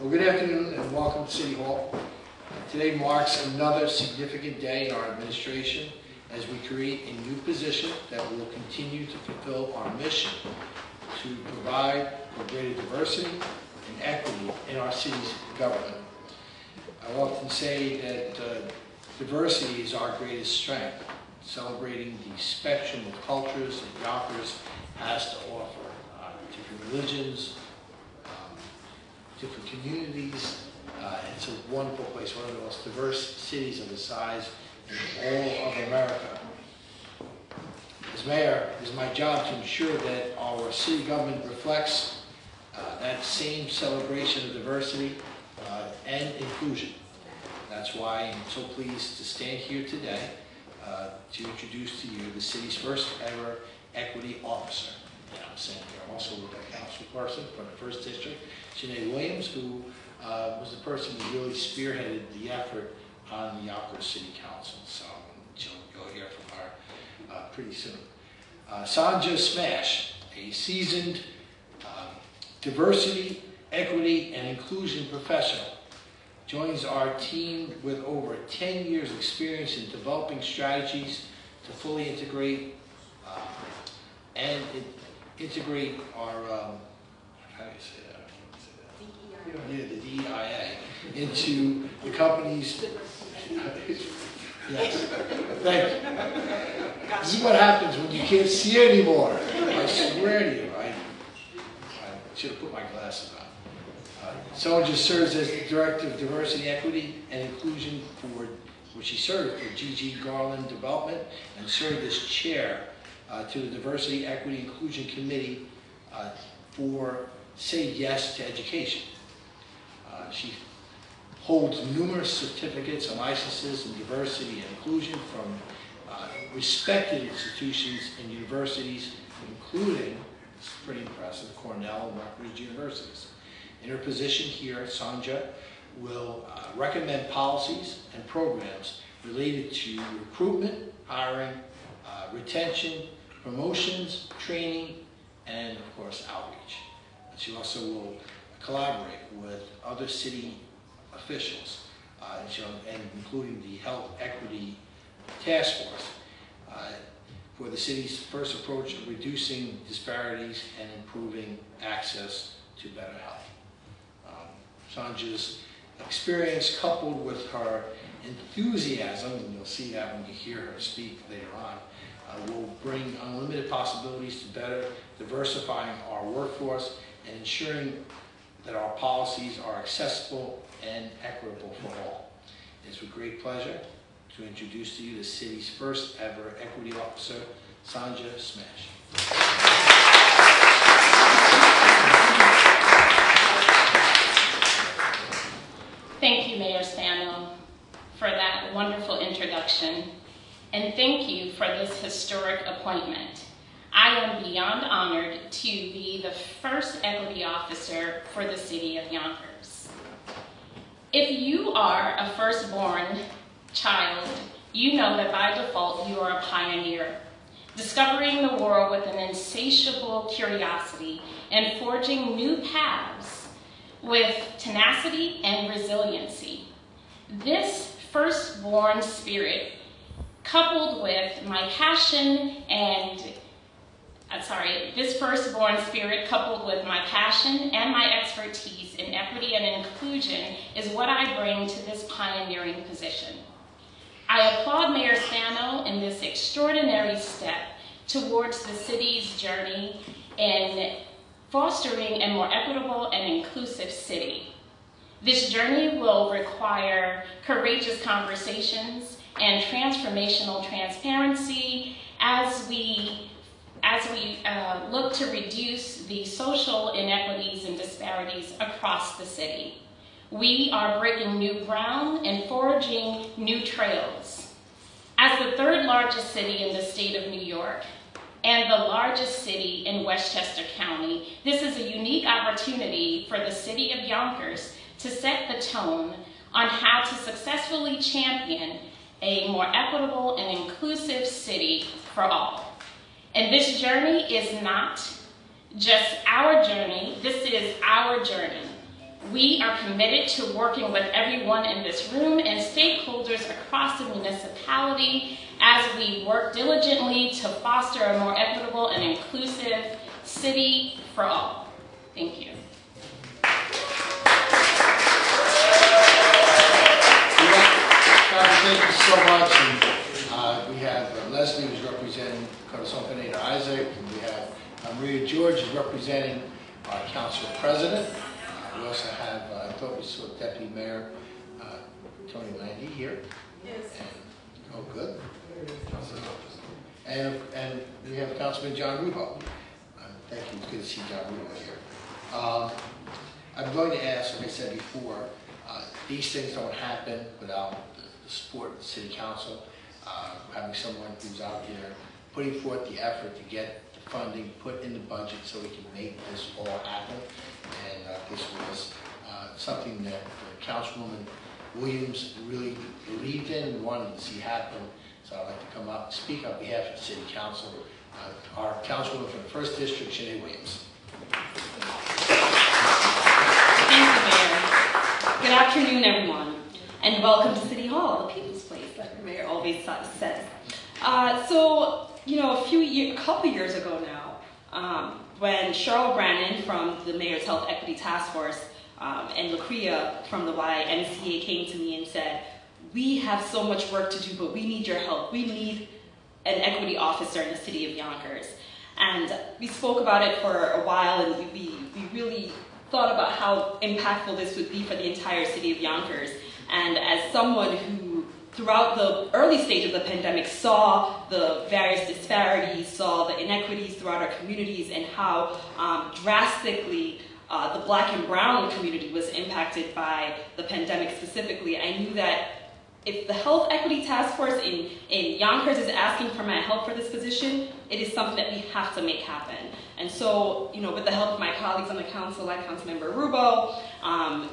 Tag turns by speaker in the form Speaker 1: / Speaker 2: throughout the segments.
Speaker 1: Well, good afternoon and welcome to City Hall. Today marks another significant day in our administration as we create a new position that will continue to fulfill our mission to provide for greater diversity and equity in our city's government. I often say that diversity is our greatest strength, celebrating the spectrum of cultures that Yonkers has to offer, different religions, different communities. It's a wonderful place, one of the most diverse cities of its size in all of America. As mayor, it is my job to ensure that our city government reflects that same celebration of diversity and inclusion. That's why I'm so pleased to stand here today to introduce to you the city's first ever equity officer. And I'm standing here also with a councilperson from the 1st District, Sinead Williams, who was the person who really spearheaded the effort on the Yonkers City Council. So you'll hear from her pretty soon. Sanja Smash, a seasoned diversity, equity, and inclusion professional, joins our team with over 10 years experience in developing strategies to fully integrate integrate our, how do you say that? Yeah, the DEIA into the company's, yes, thank you. This is what happens when you can't see anymore. I swear to you, I should have put my glasses on. Someone just serves as the Director of Diversity, Equity, and Inclusion for, which she served for GG Garland Development, and served as chair to the Diversity, Equity, Inclusion Committee for Say Yes to Education. She holds numerous certificates and licenses in diversity and inclusion from respected institutions and universities, including, it's pretty impressive, Cornell and Rutgers universities. In her position here, Sanja will recommend policies and programs related to recruitment, hiring, retention, promotions, training, and of course outreach. She also will collaborate with other city officials, and including the Health Equity Task Force, for the city's first approach of reducing disparities and improving access to better health. Sanja's experience, coupled with her enthusiasm, and you'll see that when you hear her speak later on, will bring unlimited possibilities to better diversifying our workforce and ensuring that our policies are accessible and equitable for all. It is with great pleasure to introduce to you the city's first ever equity officer, Sanja Smash.
Speaker 2: Thank you, Mayor Spano, for that wonderful introduction. And thank you for this historic appointment. I am beyond honored to be the first equity officer for the City of Yonkers. If you are a firstborn child, you know that by default you are a pioneer, discovering the world with an insatiable curiosity and forging new paths with tenacity and resiliency. This firstborn spirit, coupled with my passion and my expertise in equity and inclusion is what I bring to this pioneering position. I applaud Mayor Spano in this extraordinary step towards the city's journey in fostering a more equitable and inclusive city. This journey will require courageous conversations and transformational transparency as we look to reduce the social inequities and disparities across the city. We are breaking new ground and forging new trails. As the 3rd largest city in the state of New York and the largest city in Westchester County, this is a unique opportunity for the City of Yonkers to set the tone on how to successfully champion a more equitable and inclusive city for all. And this journey is not just our journey, this is our journey. We are committed to working with everyone in this room and stakeholders across the municipality as we work diligently to foster a more equitable and inclusive city for all. Thank you.
Speaker 1: Thank you so much. And, we have Leslie, who's representing Coordinator Isaac, and we have Maria George, who's representing our council president. We also have, I thought we saw Deputy Mayor Tony Landy here.
Speaker 3: Yes.
Speaker 1: And, oh, good. And we have Councilman John Rubo. Thank you. It's good to see John Rubo here. I'm going to ask, like I said before, these things don't happen without the support of the City Council, having someone who's out here putting forth the effort to get the funding put in the budget so we can make this all happen. And this was something that Councilwoman Williams really believed in and wanted to see happen. So I'd like to come up and speak on behalf of the City Council. Our Councilwoman from the 1st District, Sinead Williams.
Speaker 3: Thank you, Mayor. Good afternoon, everyone, and welcome to City Hall, the people's place, like the Mayor always says. So, you know, a couple years ago now, when Cheryl Brannon from the Mayor's Health Equity Task Force and LaCria from the YMCA came to me and said, we have so much work to do, but we need your help. We need an equity officer in the City of Yonkers. And we spoke about it for a while, and we really thought about how impactful this would be for the entire City of Yonkers. And as someone who, throughout the early stage of the pandemic, saw the various disparities, saw the inequities throughout our communities, and how drastically the Black and Brown community was impacted by the pandemic specifically, I knew that if the Health Equity Task Force in Yonkers is asking for my help for this position, it is something that we have to make happen. And so, you know, with the help of my colleagues on the council, like Councilmember Rubo,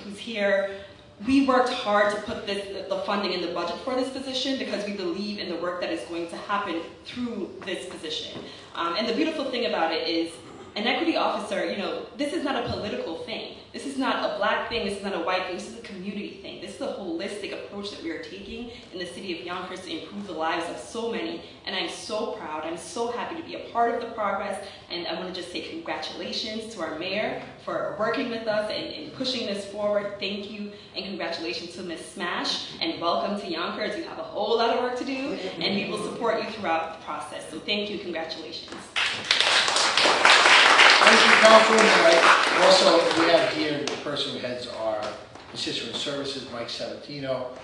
Speaker 3: who's here, we worked hard to put the funding in the budget for this position because we believe in the work that is going to happen through this position. And the beautiful thing about it is, an equity officer, you know, this is not a political thing. This is not a Black thing, this is not a white thing, this is a community thing. This is a holistic approach that we are taking in the City of Yonkers to improve the lives of so many, and I'm so proud, I'm so happy to be a part of the progress, and I want to just say congratulations to our mayor for working with us and pushing this forward. Thank you, and congratulations to Ms. Smash, and welcome to Yonkers. You have a whole lot of work to do, and we will support you throughout the process. So thank you, congratulations.
Speaker 1: Thank you, Councilwoman. Also, we have here the person who heads our constituent services, Mike Sabatino.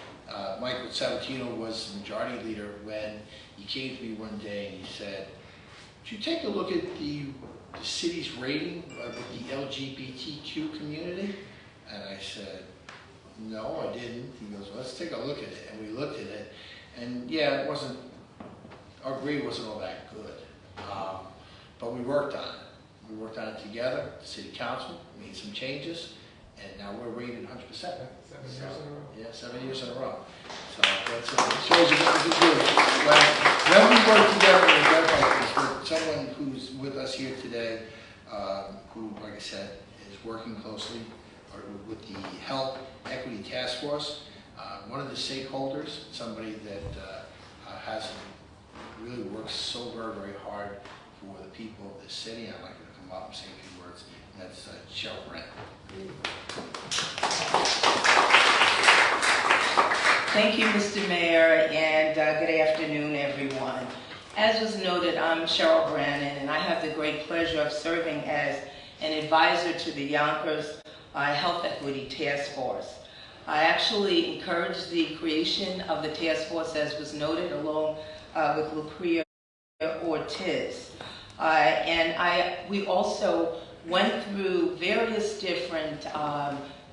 Speaker 1: Mike Sabatino was the majority leader when he came to me one day and he said, "Would you take a look at the city's rating with the LGBTQ community?" And I said, "No, I didn't." He goes, "Let's take a look at it." And we looked at it, and yeah, our grade wasn't all that good, but we worked on it. We worked on it together, the City Council, made some changes, and now we're rated 100%. 7 years in a row. Yeah, 7 years in a row. So that shows you what we do. When we work together in a event like this with someone who's with us here today, who, like I said, is working closely with the Health Equity Task Force, one of the stakeholders, somebody that has really worked so very, very hard for the people of this city. I'd like to come up and say a few words, and that's Cheryl Brannon.
Speaker 4: Thank you, Mr. Mayor, and good afternoon, everyone. As was noted, I'm Cheryl Brannon, and I have the great pleasure of serving as an advisor to the Yonkers Health Equity Task Force. I actually encouraged the creation of the task force, as was noted, along with LaCria Ortiz. We also went through various different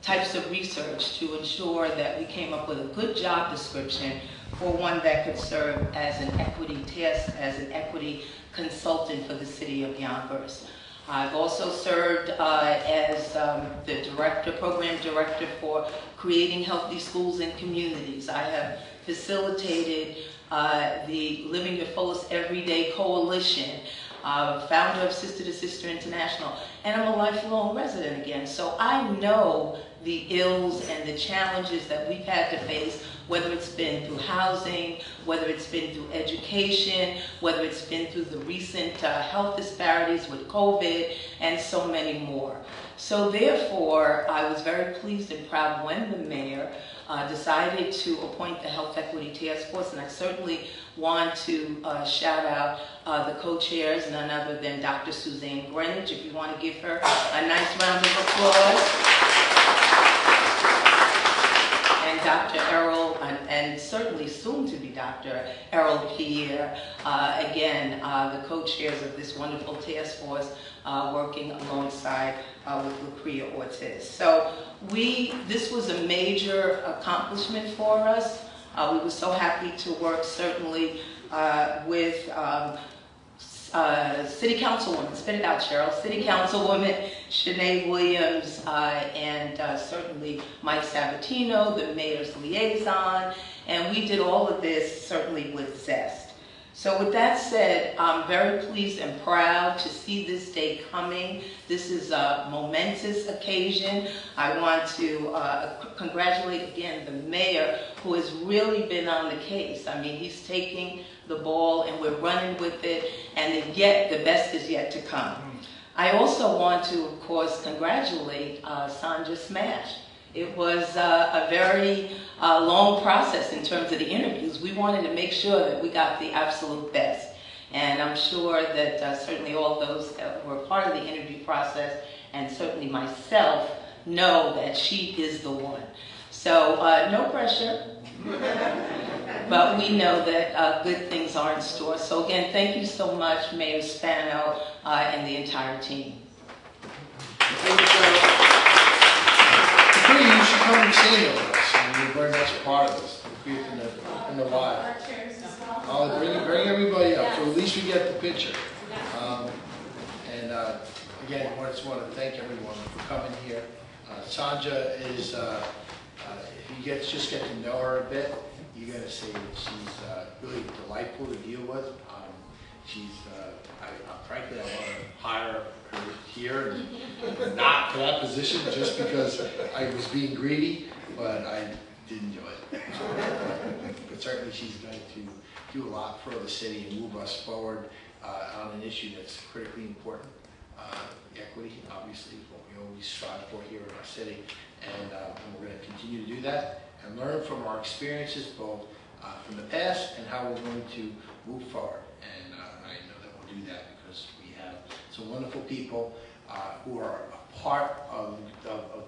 Speaker 4: types of research to ensure that we came up with a good job description for one that could serve as an equity consultant for the City of Yonkers. I've also served as the program director for creating healthy schools and communities. I have facilitated the Living Your Fullest Everyday Coalition, founder of Sister to Sister International, and I'm a lifelong resident again. So I know the ills and the challenges that we've had to face, whether it's been through housing, whether it's been through education, whether it's been through the recent health disparities with COVID, and so many more. So therefore, I was very pleased and proud when the mayor decided to appoint the Health Equity Task Force, and I certainly want to shout out the co-chairs, none other than Dr. Suzanne Greenwich, if you want to give her a nice round of applause. And Dr. Errol, and certainly soon to be Dr. Errol Pierre, again, the co-chairs of this wonderful task force, working alongside with Lucrea Ortiz. So this was a major accomplishment for us. We were so happy to work certainly with City Councilwoman, spit it out, Cheryl, City Councilwoman Shanae Williams, and certainly Mike Sabatino, the mayor's liaison, and we did all of this certainly with zest. So with that said, I'm very pleased and proud to see this day coming. This is a momentous occasion. I want to congratulate again the mayor, who has really been on the case. I mean, he's taking the ball and we're running with it, and yet the best is yet to come. I also want to, of course, congratulate Sandra Smash. It was a very long process in terms of the interviews. We wanted to make sure that we got the absolute best. And I'm sure that certainly all those that were part of the interview process, and certainly myself, know that she is the one. So no pressure, but we know that good things are in store. So again, thank you so much, Mayor Spano, and the entire team.
Speaker 1: Thank you, Cheryl. You should come and sing with us. I mean, you're very much a part of this, in the wild. I'll bring everybody up, so at least we get the picture. Again, I just want to thank everyone for coming here. Sandra is, if you just get to know her a bit, you're going to see that she's really delightful to deal with. Frankly, I want to hire her here and not for that position just because I was being greedy, but I didn't do it. But certainly she's going to do a lot for the city and move us forward on an issue that's critically important. Equity, obviously, what we always strive for here in our city, and we're going to continue to do that and learn from our experiences, both from the past and how we're going to move forward. And I know that we'll do that because we have some wonderful people who are a part of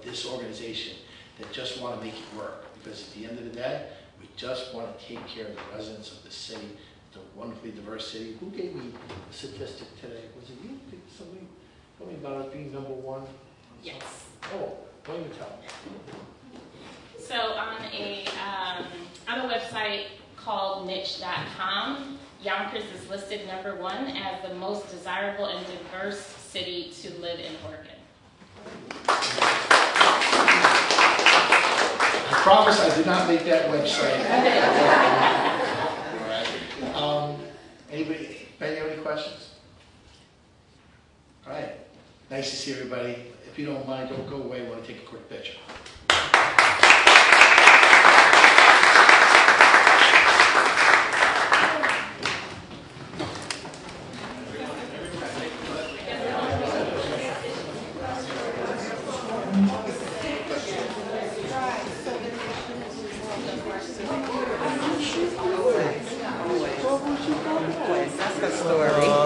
Speaker 1: this organization that just want to make it work. Because at the end of the day, we just want to take care of the residents of the city, the wonderfully diverse city. Who gave me a statistic today? Was it you? Did somebody tell me about us being #1?
Speaker 2: Yes.
Speaker 1: Oh, why don't you tell me?
Speaker 2: So on a website called niche.com, Yonkers is listed #1 as the most desirable and diverse city to live in Oregon.
Speaker 1: I promise I did not make that website. All right. Anybody have any questions? All right. Nice to see everybody. If you don't mind, don't go away. I want to take a quick picture.
Speaker 5: That's the story.